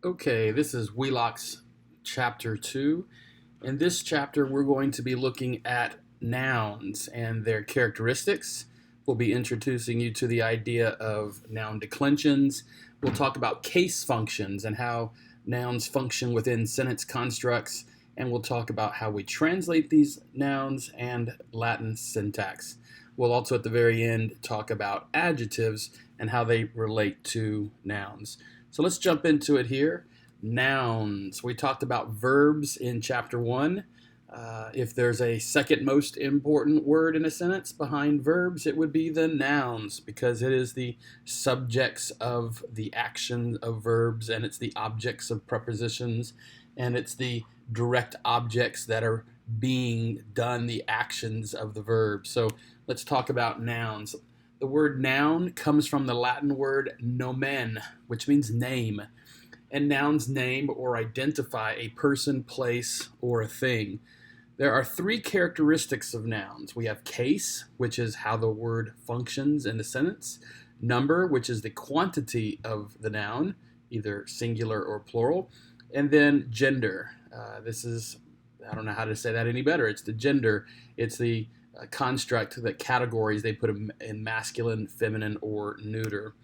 Okay, this is Wheelock's chapter 2. In this chapter, we're going to be looking at nouns and their characteristics. We'll be introducing you to the idea of noun declensions. We'll talk about case functions and how nouns function within sentence constructs. And we'll talk about how we translate these nouns and Latin syntax. We'll also, at the very end, talk about adjectives and how they relate to nouns. So let's jump into it here. Nouns. We talked about verbs in chapter 1. If there's a second most important word in a sentence behind verbs, it would be the nouns, because it is the subjects of the action of verbs, and it's the objects of prepositions, and it's the direct objects that are being done, the actions of the verb. So let's talk about nouns. The word noun comes from the Latin word nomen, which means name. And nouns name or identify a person, place, or a thing. There are three characteristics of nouns. We have case, which is how the word functions in the sentence. Number, which is the quantity of the noun, either singular or plural. And then gender. I don't know how to say that any better. It's the gender. It's the construct, the categories they put in masculine, feminine, or neuter.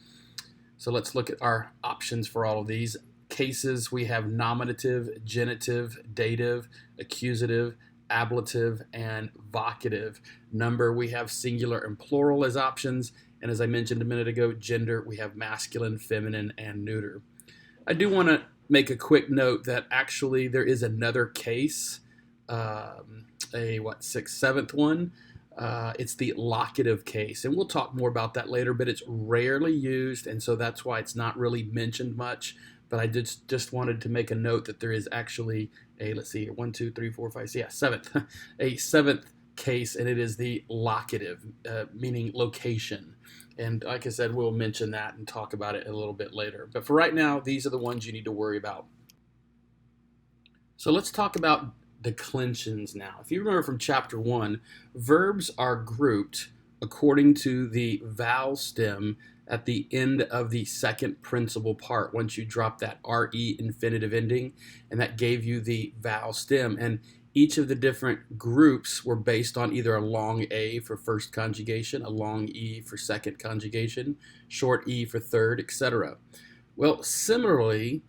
So let's look at our options for all of these. Cases, we have nominative, genitive, dative, accusative, ablative, and vocative. Number, we have singular and plural as options. And as I mentioned a minute ago, gender, we have masculine, feminine, and neuter. I do want to make a quick note that actually there is another case, seventh one. It's the locative case, and we'll talk more about that later, but it's rarely used, and so that's why it's not really mentioned much. But I just wanted to make a note that there is actually a, let's see, 1, 2, 3, 4, 5, seventh, a seventh case, and it is the locative, meaning location. And like I said, we'll mention that and talk about it a little bit later. But for right now, these are the ones you need to worry about. So let's talk about declensions now. If you remember from chapter 1, verbs are grouped according to the vowel stem at the end of the second principal part. Once you drop that RE infinitive ending, and that gave you the vowel stem. And each of the different groups were based on either a long A for first conjugation, a long E for second conjugation, short E for third, etc. Well, similarly,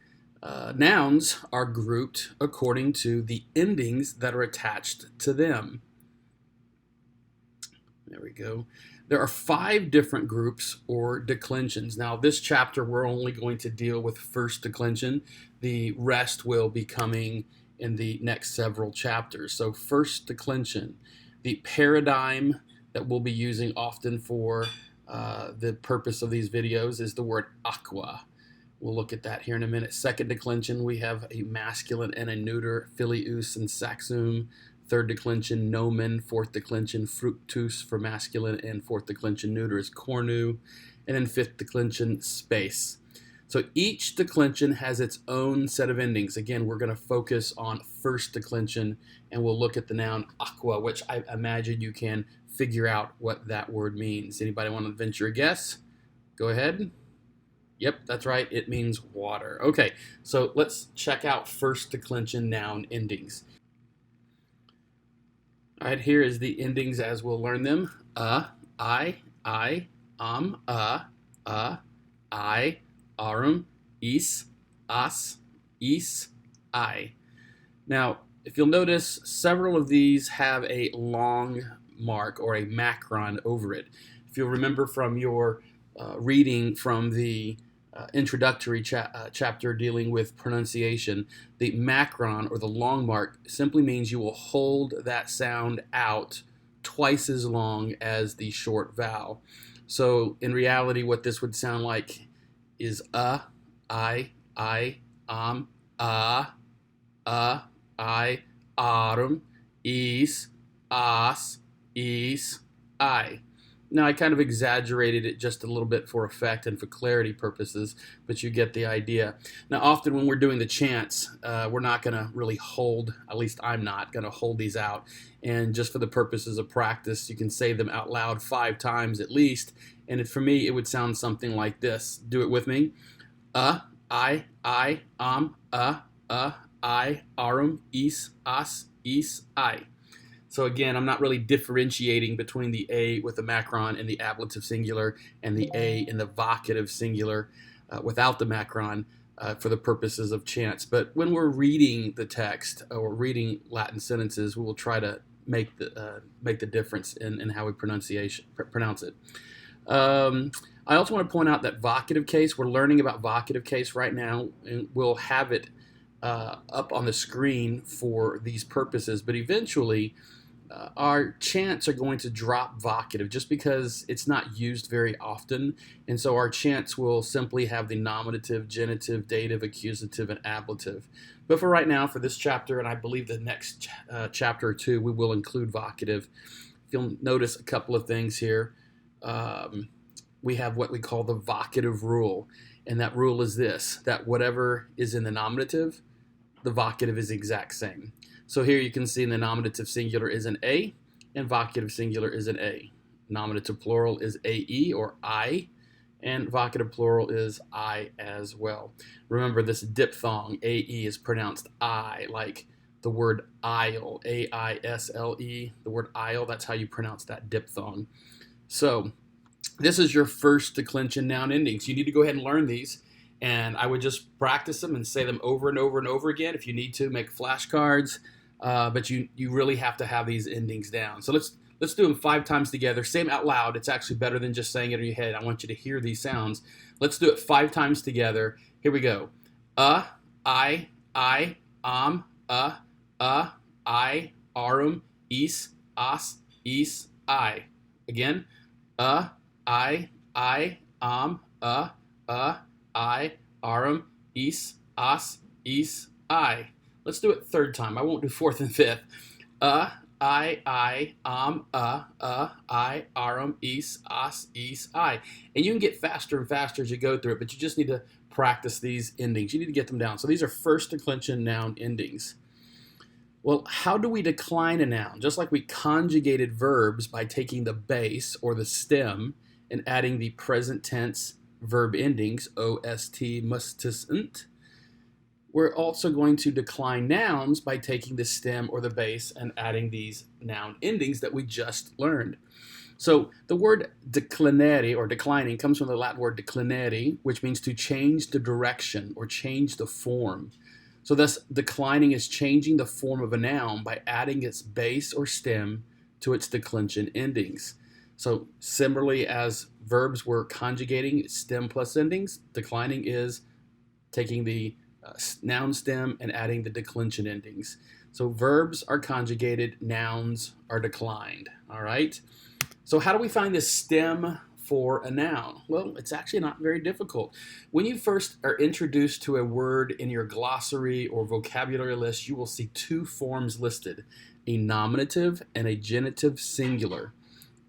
nouns are grouped according to the endings that are attached to them. There we go. There are 5 different groups or declensions. Now, this chapter, we're only going to deal with first declension. The rest will be coming in the next several chapters. So first declension, the paradigm that we'll be using often for the purpose of these videos is the word aqua. We'll look at that here in a minute. Second declension, we have a masculine and a neuter, filius and saxum. Third declension, nomen. Fourth declension, fructus for masculine, and fourth declension neuter is cornu. And then fifth declension, space. So each declension has its own set of endings. Again, we're going to focus on first declension, and we'll look at the noun aqua, which I imagine you can figure out what that word means. Anybody want to venture a guess? Go ahead. Yep, that's right. It means water. Okay, so let's check out first declension noun endings. All right, here is the endings as we'll learn them. I, I, arum, is, as, I. Now, if you'll notice, several of these have a long mark or a macron over it. If you'll remember from your reading from the introductory chapter dealing with pronunciation, the macron or the long mark simply means you will hold that sound out twice as long as the short vowel. So in reality, what this would sound like is I, I, arum, is, as, I. Now, I kind of exaggerated it just a little bit for effect and for clarity purposes, but you get the idea. Now, often when we're doing the chants, we're not going to really hold, at least I'm not going to hold these out. And just for the purposes of practice, you can say them out loud 5 times at least. And for me, it would sound something like this. Do it with me. I, arum, is, as, is, I. So again, I'm not really differentiating between the A with the macron in the ablative singular and the A in the vocative singular without the macron for the purposes of chance. But when we're reading the text or reading Latin sentences, we will try to make the difference in how we pronounce it. I also want to point out that vocative case, we're learning about vocative case right now, and we'll have it up on the screen for these purposes, but eventually our chants are going to drop vocative just because it's not used very often, and so our chants will simply have the nominative, genitive, dative, accusative, and ablative. But for right now, for this chapter, and I believe the next chapter or two, we will include vocative. You'll notice a couple of things here. We have what we call the vocative rule, and that rule is this, that whatever is in the nominative, the vocative is the exact same. So here you can see in the nominative singular is an A, and vocative singular is an A. Nominative plural is AE or I, and vocative plural is I as well. Remember this diphthong, AE, is pronounced I, like the word aisle, A-I-S-L-E, the word aisle, that's how you pronounce that diphthong. So this is your first declension noun endings. You need to go ahead and learn these, and I would just practice them and say them over and over and over again. If you need to, make flashcards, but you really have to have these endings down. So let's do them 5 times together. Say them out loud. It's actually better than just saying it in your head. I want you to hear these sounds. Let's do it 5 times together. Here we go. I, I, arum, is, as, is, I. Again. I, I, arum, is, as, is, I. Let's do it 3rd time. I won't do 4th and 5th. I, arum, is, as, is, I. And you can get faster and faster as you go through it, but you just need to practice these endings. You need to get them down. So these are first declension noun endings. Well, how do we decline a noun? Just like we conjugated verbs by taking the base or the stem and adding the present tense verb endings, ost, mustisnt, we're also going to decline nouns by taking the stem or the base and adding these noun endings that we just learned. So the word declinare or declining comes from the Latin word declinare, which means to change the direction or change the form. So thus, declining is changing the form of a noun by adding its base or stem to its declension endings. So similarly as verbs were conjugating stem plus endings, declining is taking the noun stem and adding the declension endings. So verbs are conjugated, nouns are declined. All right. So how do we find the stem for a noun? Well, it's actually not very difficult. When you first are introduced to a word in your glossary or vocabulary list, you will see 2 forms listed, a nominative and a genitive singular.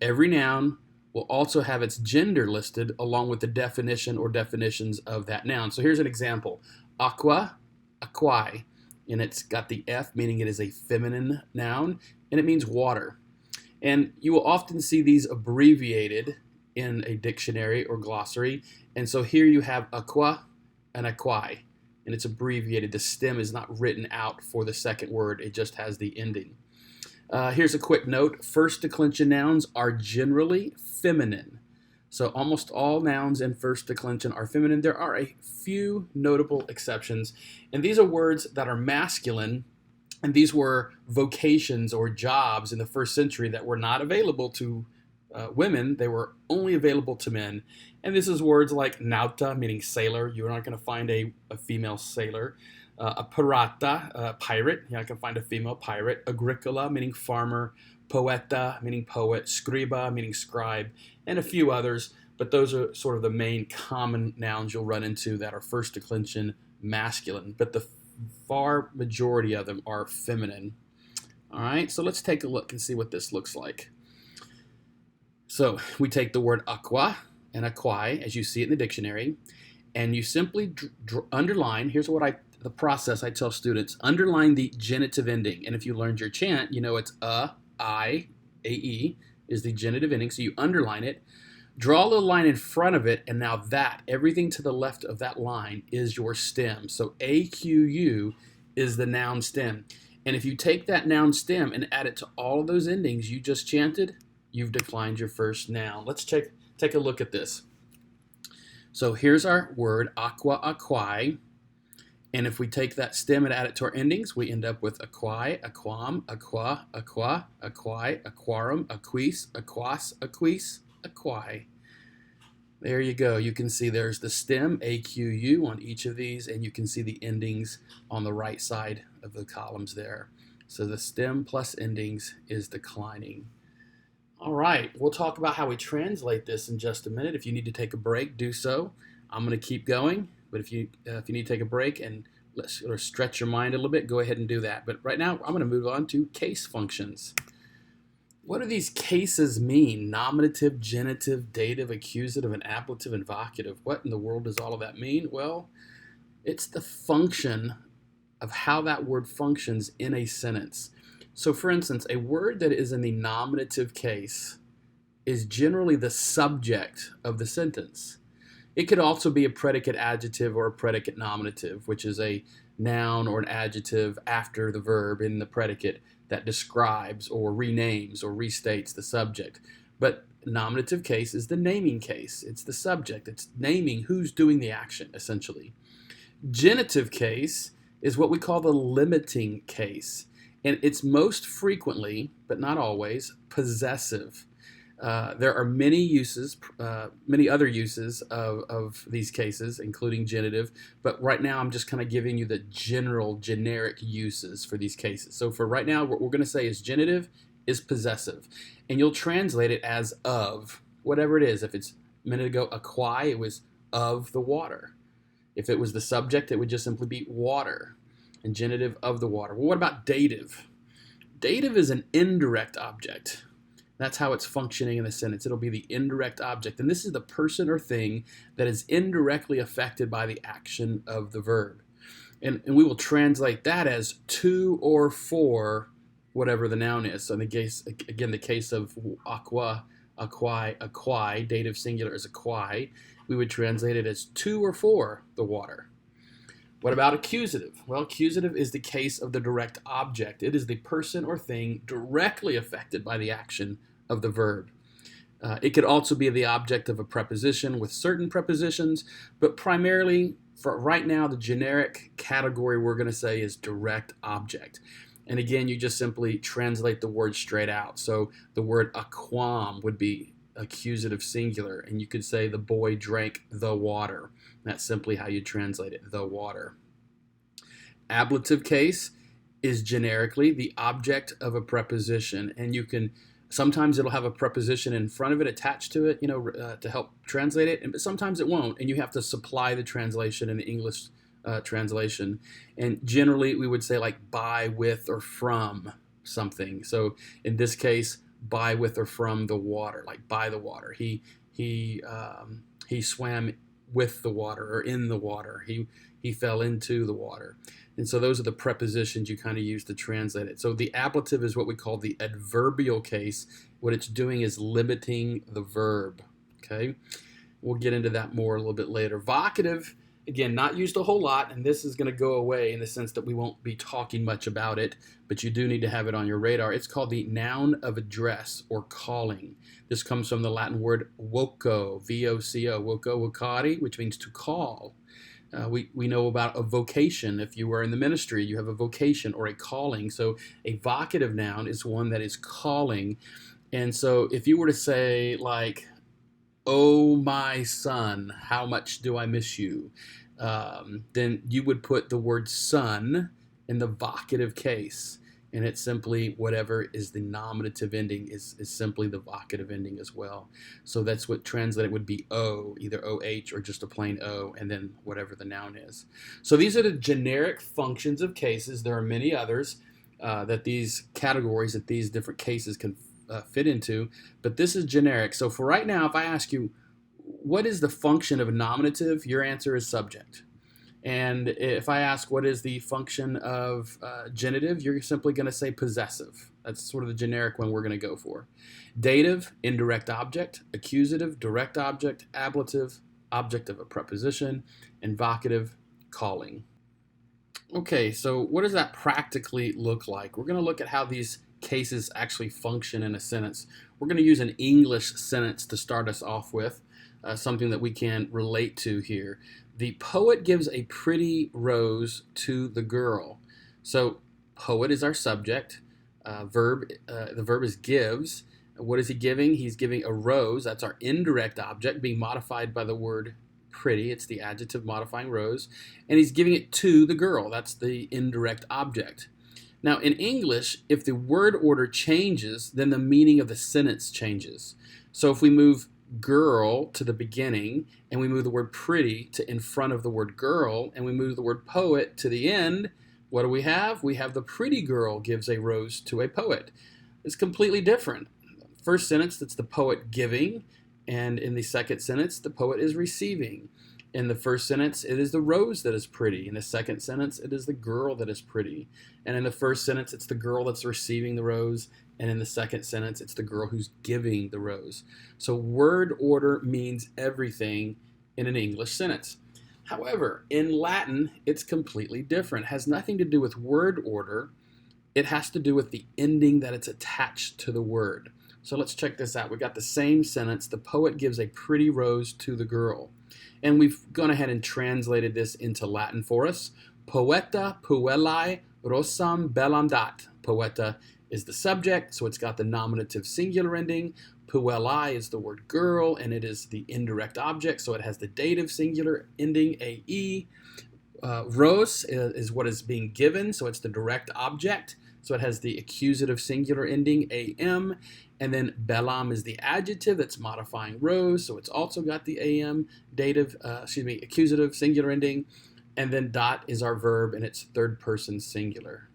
Every noun will also have its gender listed along with the definition or definitions of that noun. So here's an example. Aqua, aquae, and it's got the F, meaning it is a feminine noun, and it means water. And you will often see these abbreviated in a dictionary or glossary. And so here you have aqua and aquae, and it's abbreviated. The stem is not written out for the second word. It just has the ending. Here's a quick note. First declension nouns are generally feminine. So almost all nouns in first declension are feminine. There are a few notable exceptions, and these are words that are masculine, and these were vocations or jobs in the first century that were not available to women. They were only available to men. And this is words like nauta, meaning sailor. You're not going to find a female sailor. A pirata, pirate. You're not going to find a female pirate. Agricola, meaning farmer. Poeta, meaning poet. Scriba, meaning scribe. And a few others. But those are sort of the main common nouns you'll run into that are first declension masculine. But the far majority of them are feminine. All right, so let's take a look and see what this looks like. So we take the word aqua and aquae, as you see it in the dictionary, and you simply underline. Here's the process I tell students: underline the genitive ending. And if you learned your chant, you know it's I, ae is the genitive ending, so you underline it. Draw a little line in front of it, and now that, everything to the left of that line is your stem. So AQU is the noun stem. And if you take that noun stem and add it to all of those endings you just chanted, you've declined your first noun. Let's take a look at this. So here's our word, aqua, aquae. And if we take that stem and add it to our endings, we end up with aquae, aquam, aqua, aqua, aquae, aquarum, aquis, aquas, aquis, aquae. There you go. You can see there's the stem, AQU, on each of these, and you can see the endings on the right side of the columns there. So the stem plus endings is declining. All right, we'll talk about how we translate this in just a minute. If you need to take a break, do so. I'm going to keep going, but if you need to take a break and stretch your mind a little bit, go ahead and do that. But right now, I'm going to move on to case functions. What do these cases mean? Nominative, genitive, dative, accusative, and ablative, and vocative. What in the world does all of that mean? Well, it's the function of how that word functions in a sentence. So for instance, a word that is in the nominative case is generally the subject of the sentence. It could also be a predicate adjective or a predicate nominative, which is a noun or an adjective after the verb in the predicate that describes or renames or restates the subject. But nominative case is the naming case. It's the subject. It's naming who's doing the action, essentially. Genitive case is what we call the limiting case. And it's most frequently, but not always, possessive. There are many uses, many other uses of these cases, including genitive. But right now, I'm just kind of giving you the generic uses for these cases. So for right now, what we're going to say is genitive is possessive. And you'll translate it as of, whatever it is. If it's a minute ago, aquae, it was of the water. If it was the subject, it would just simply be water. And genitive of the water. Well, what about dative? Dative is an indirect object. That's how it's functioning in the sentence. It'll be the indirect object. And this is the person or thing that is indirectly affected by the action of the verb. And we will translate that as to or for whatever the noun is. So in the case, again, the case of aqua, aquae, aquae, dative singular is aquae, we would translate it as to or for the water. What about accusative? Well, accusative is the case of the direct object. It is the person or thing directly affected by the action of the verb. It could also be the object of a preposition with certain prepositions, but primarily, for right now, the generic category we're going to say is direct object. And again, you just simply translate the word straight out. So the word aquam would be accusative singular, and you could say the boy drank the water. That's simply how you translate it, the water. Ablative case is generically the object of a preposition, and you can sometimes it'll have a preposition in front of it attached to it, to help translate it, but sometimes it won't, and you have to supply the translation in the English translation. And generally, we would say like by, with, or from something. So in this case, by, with, or from the water, like by the water. He swam with the water or in the water. He fell into the water. And so those are the prepositions you kind of use to translate it. So the ablative is what we call the adverbial case. What it's doing is limiting the verb. Okay, we'll get into that more a little bit later. Vocative, again, not used a whole lot, and this is going to go away in the sense that we won't be talking much about it, but you do need to have it on your radar. It's called the noun of address or calling. This comes from the Latin word voco, V-O-C-O, voco, vocari, which means to call. We know about a vocation. If you were in the ministry, you have a vocation or a calling. So a vocative noun is one that is calling. And so if you were to say like, oh my son, how much do I miss you? Then you would put the word son in the vocative case. And it's simply whatever is the nominative ending is simply the vocative ending as well. So that's what translated would be O, either OH or just a plain O, and then whatever the noun is. So these are the generic functions of cases. There are many others that these categories, that these different cases can fit into, but this is generic. So for right now, if I ask you, what is the function of a nominative? Your answer is subject. And if I ask what is the function of genitive, you're simply going to say possessive. That's sort of the generic one we're going to go for. Dative, indirect object. Accusative, direct object. Ablative, object of a preposition. And vocative, calling. Okay, so what does that practically look like? We're going to look at how these cases actually function in a sentence. We're going to use an English sentence to start us off with, something that we can relate to here. The poet gives a pretty rose to the girl. So poet is our subject. The verb is gives. What is he giving? He's giving a rose. That's our indirect object being modified by the word pretty. It's the adjective modifying rose. And he's giving it to the girl. That's the indirect object. Now, in English, if the word order changes, then the meaning of the sentence changes. So if we move girl to the beginning, and we move the word pretty to in front of the word girl, and we move the word poet to the end, what do we have? We have the pretty girl gives a rose to a poet. It's completely different. First sentence, that's the poet giving, and in the second sentence, the poet is receiving. In the first sentence, it is the rose that is pretty. In the second sentence, it is the girl that is pretty. And in the first sentence, it's the girl that's receiving the rose. And in the second sentence, it's the girl who's giving the rose. So word order means everything in an English sentence. However, in Latin, it's completely different. It has nothing to do with word order. It has to do with the ending that it's attached to the word. So let's check this out. We got the same sentence. The poet gives a pretty rose to the girl. And we've gone ahead and translated this into Latin for us. Poeta puellae rosam bellam dat. Poeta is the subject, so it's got the nominative singular ending. Puellae is the word girl, and it is the indirect object, so it has the dative singular ending, ae. Ros is what is being given, so it's the direct object, so it has the accusative singular ending, am. And then bellam is the adjective that's modifying rose, so it's also got the am accusative singular ending. And then dot is our verb, and it's third person singular.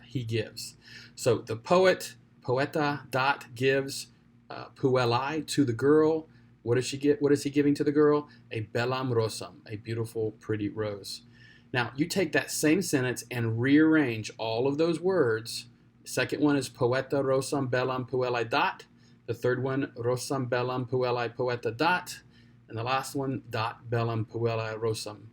He gives. So the poet, poeta, dot, gives puellae to the girl. What does she get? What is he giving to the girl? A bellam rosam, a beautiful, pretty rose. Now, you take that same sentence and rearrange all of those words. The second one is poeta rosam bellam puellae dot. The third one, rosam bellam puellae poeta dot. And the last one, dot bellam puellae rosam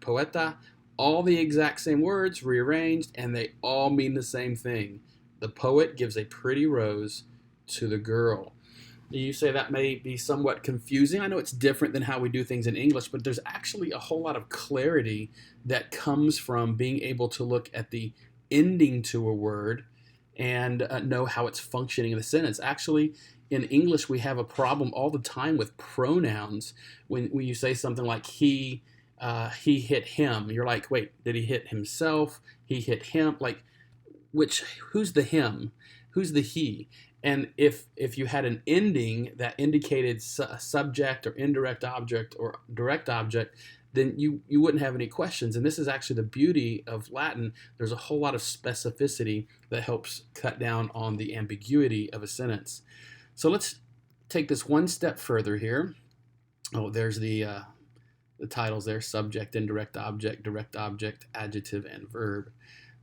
poeta. All the exact same words rearranged, and they all mean the same thing. The poet gives a pretty rose to the girl. You say that may be somewhat confusing. I know it's different than how we do things in English, but there's actually a whole lot of clarity that comes from being able to look at the ending to a word and know how it's functioning in the sentence. Actually, in English, we have a problem all the time with pronouns. When you say something like he hit him, you're like, wait, did he hit himself? He hit him? Like, who's the him? Who's the he? And if you had an ending that indicated subject or indirect object or direct object, then you wouldn't have any questions. And this is actually the beauty of Latin. There's a whole lot of specificity that helps cut down on the ambiguity of a sentence. So let's take this one step further here. Oh, there's the titles there: subject, indirect object, direct object, adjective, and verb.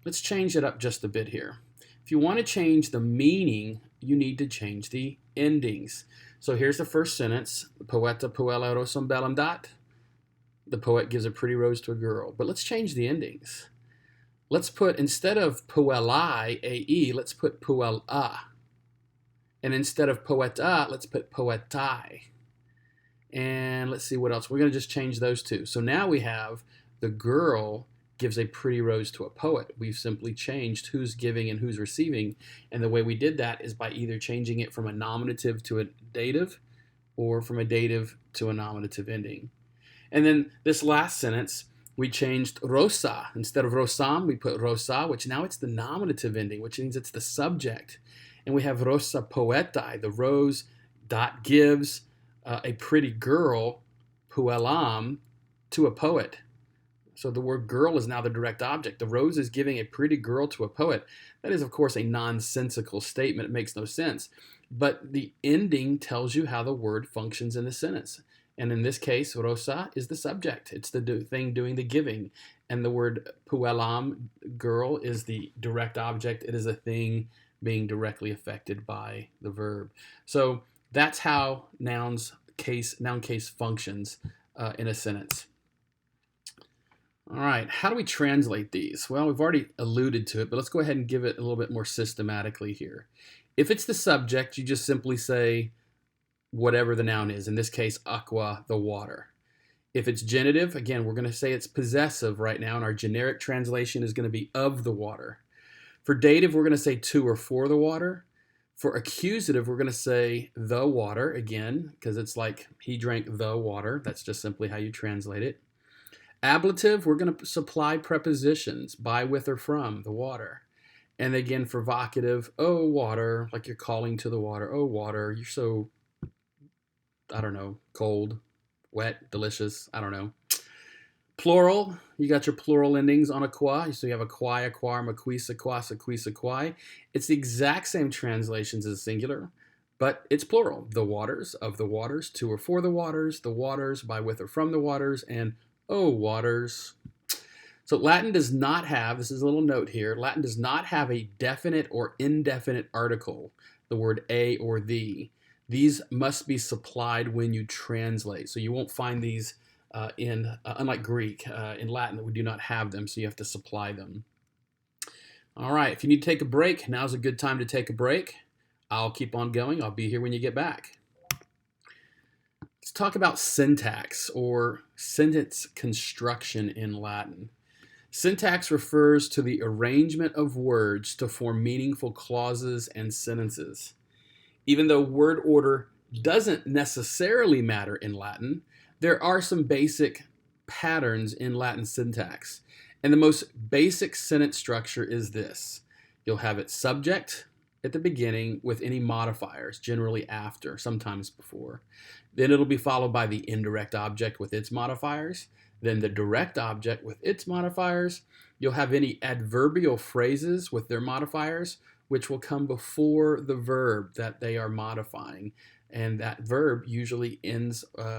Let's change it up just a bit here. If you want to change the meaning, you need to change the endings. So here's the first sentence: poeta puellae rosam bellam dat. The poet gives a pretty rose to a girl. But let's change the endings. Let's put, instead of puellae, ae, let's put puella. And instead of poeta, let's put poetae. And let's see what else. We're going to just change those two. So now we have the girl gives a pretty rose to a poet. We've simply changed who's giving and who's receiving. And the way we did that is by either changing it from a nominative to a dative or from a dative to a nominative ending. And then this last sentence, we changed rosa. Instead of rosam, we put rosa, which now it's the nominative ending, which means it's the subject. And we have rosa poetae, the rose dot gives a pretty girl, puellam, to a poet. So the word girl is now the direct object. The rose is giving a pretty girl to a poet. That is, of course, a nonsensical statement. It makes no sense. But the ending tells you how the word functions in the sentence. And in this case, rosa is the subject. It's the thing doing the giving. And the word puellam, girl, is the direct object. It is a thing being directly affected by the verb. So that's how noun case functions in a sentence. All right, how do we translate these? Well, we've already alluded to it, but let's go ahead and give it a little bit more systematically here. If it's the subject, you just simply say whatever the noun is. In this case, aqua, the water. If it's genitive, again, we're going to say it's possessive right now, and our generic translation is going to be of the water. For dative, we're going to say to or for the water. For accusative, we're going to say the water, again, because it's like he drank the water. That's just simply how you translate it. Ablative, we're going to supply prepositions by, with, or from the water. And again, for vocative, oh, water, like you're calling to the water. Oh, water, you're so, I don't know, cold, wet, delicious, I don't know. Plural, you got your plural endings on a qua. So you have a quai, a quarm, a quis, a quas, a quis, a quai. It's the exact same translations as singular, but it's plural. The waters, of the waters, to or for the waters, by, with, or from the waters, and oh, waters. So Latin does not have, this is a little note here, Latin does not have a definite or indefinite article, the word a or the. These must be supplied when you translate. So you won't find these unlike Greek, in Latin, we do not have them, so you have to supply them. All right, if you need to take a break, now's a good time to take a break. I'll keep on going. I'll be here when you get back. Let's talk about syntax or sentence construction in Latin. Syntax refers to the arrangement of words to form meaningful clauses and sentences. Even though word order doesn't necessarily matter in Latin, there are some basic patterns in Latin syntax. And the most basic sentence structure is this. You'll have its subject at the beginning with any modifiers, generally after, sometimes before. Then it'll be followed by the indirect object with its modifiers. Then the direct object with its modifiers. You'll have any adverbial phrases with their modifiers, which will come before the verb that they are modifying. And that verb usually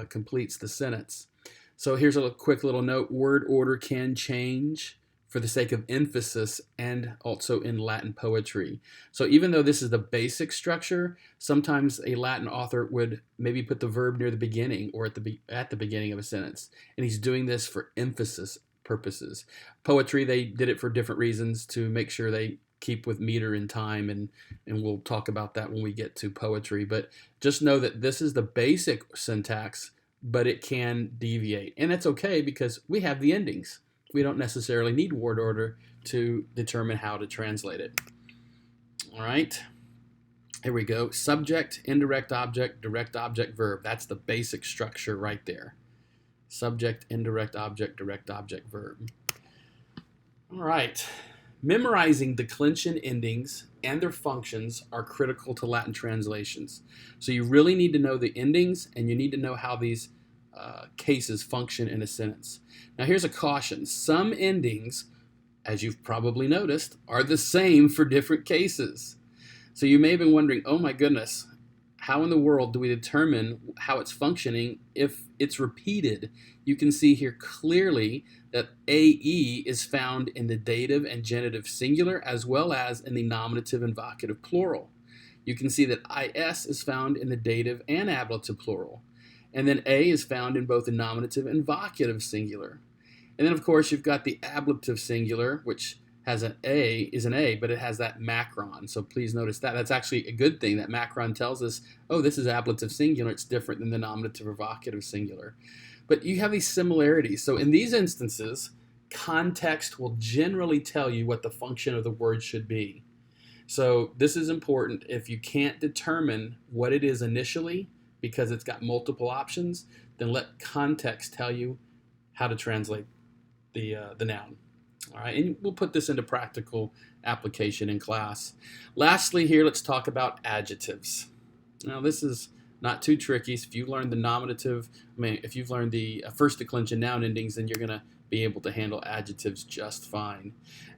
completes the sentence. So here's a quick little note. Word order can change for the sake of emphasis and also in Latin poetry. So even though this is the basic structure, sometimes a Latin author would maybe put the verb near the beginning or at the beginning of a sentence. And he's doing this for emphasis purposes. Poetry, they did it for different reasons to make sure they keep with meter and time, and we'll talk about that when we get to poetry. But just know that this is the basic syntax, but it can deviate. And it's okay because we have the endings. We don't necessarily need word order to determine how to translate it. All right, here we go. Subject, indirect object, direct object, verb. That's the basic structure right there. Subject, indirect object, direct object, verb. All right. Memorizing declension endings and their functions are critical to Latin translations. So you really need to know the endings, and you need to know how these cases function in a sentence. Now here's a caution. Some endings, as you've probably noticed, are the same for different cases. So you may have been wondering, oh my goodness, how in the world do we determine how it's functioning if it's repeated? You can see here clearly that AE is found in the dative and genitive singular as well as in the nominative and vocative plural. You can see that IS is found in the dative and ablative plural. And then A is found in both the nominative and vocative singular. And then, of course, you've got the ablative singular, which has an A, but it has that macron. So please notice that. That's actually a good thing. That macron tells us, oh, this is ablative singular. It's different than the nominative or vocative singular. But you have these similarities. So in these instances, context will generally tell you what the function of the word should be. So this is important. If you can't determine what it is initially, because it's got multiple options, then let context tell you how to translate the noun. All right, and we'll put this into practical application in class. Lastly here, let's talk about adjectives. Now this is not too tricky. If you learned the nominative, if you've learned the first declension noun endings, then you're going to be able to handle adjectives just fine.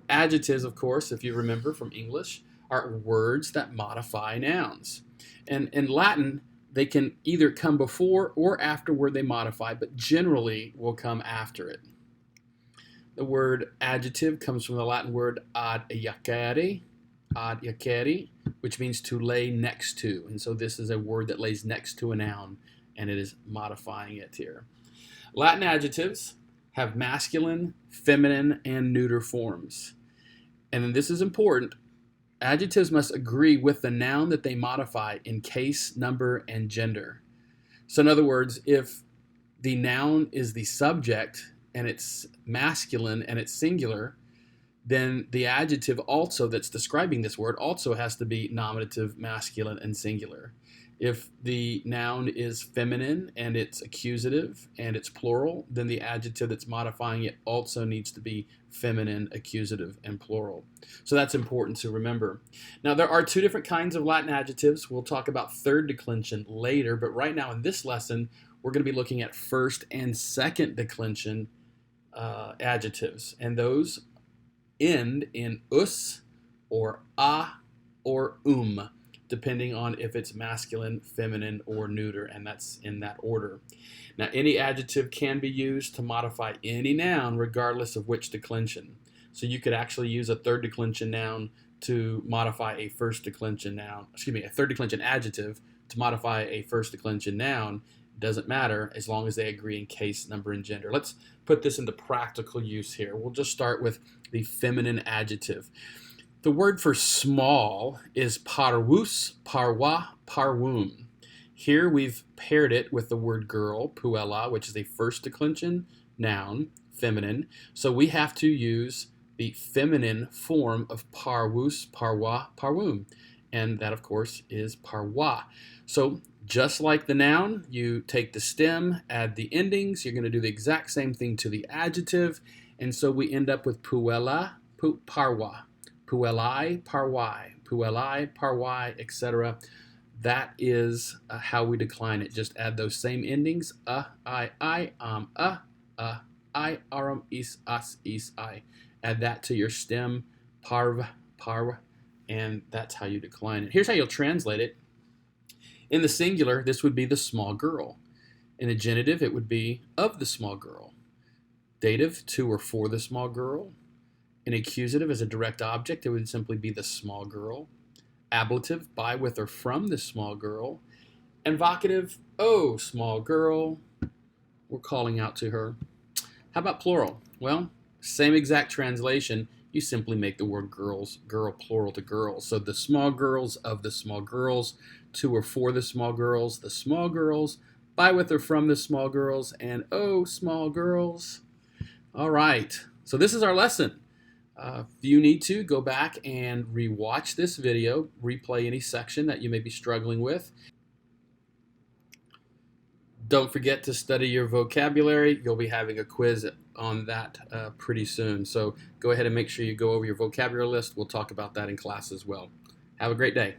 Adjectives, of course, if you remember from English, are words that modify nouns. And in Latin, they can either come before or after where they modify, but generally will come after it. The word adjective comes from the Latin word adjacere, which means to lay next to. And so this is a word that lays next to a noun, and it is modifying it here. Latin adjectives have masculine, feminine, and neuter forms. And then this is important. Adjectives must agree with the noun that they modify in case, number, and gender. So in other words, if the noun is the subject and it's masculine and it's singular, then the adjective also that's describing this word also has to be nominative, masculine, and singular. If the noun is feminine and it's accusative and it's plural, then the adjective that's modifying it also needs to be feminine, accusative, and plural. So that's important to remember. Now, there are two different kinds of Latin adjectives. We'll talk about third declension later, but right now in this lesson, we're going to be looking at first and second declension adjectives, and those end in us or a or depending on if it's masculine, feminine, or neuter, and that's in that order. Now, any adjective can be used to modify any noun regardless of which declension. So you could actually use a third declension noun to modify a first declension noun, a third declension adjective to modify a first declension noun. Doesn't matter as long as they agree in case, number, and gender. Let's put this into practical use here. We'll just start with the feminine adjective. The word for small is parvus, parwa, parvum. Here we've paired it with the word girl, puella, which is a first declension noun, feminine. So we have to use the feminine form of parvus, parwa, parvum. And that, of course, is parwa. So just like the noun, you take the stem, add the endings. You're going to do the exact same thing to the adjective. And so we end up with puella, parwa, puellai, parwai, puellai, parwai, etc. That is how we decline it. Just add those same endings. I, I, arum, is, as, is, I. Add that to your stem, parv, parv, and that's how you decline it. Here's how you'll translate it. In the singular, this would be the small girl. In the genitive, it would be of the small girl. Dative, to or for the small girl. In accusative, as a direct object, it would simply be the small girl. Ablative, by, with, or from the small girl. And vocative, oh, small girl. We're calling out to her. How about plural? Well, same exact translation. You simply make the word girl plural to girls. So the small girls of the small girls, to or for the small girls, by, with, or from the small girls, and oh, small girls. All right, so this is our lesson. If you need to, go back and rewatch this video, replay any section that you may be struggling with. Don't forget to study your vocabulary. You'll be having a quiz on that pretty soon. So go ahead and make sure you go over your vocabulary list. We'll talk about that in class as well. Have a great day.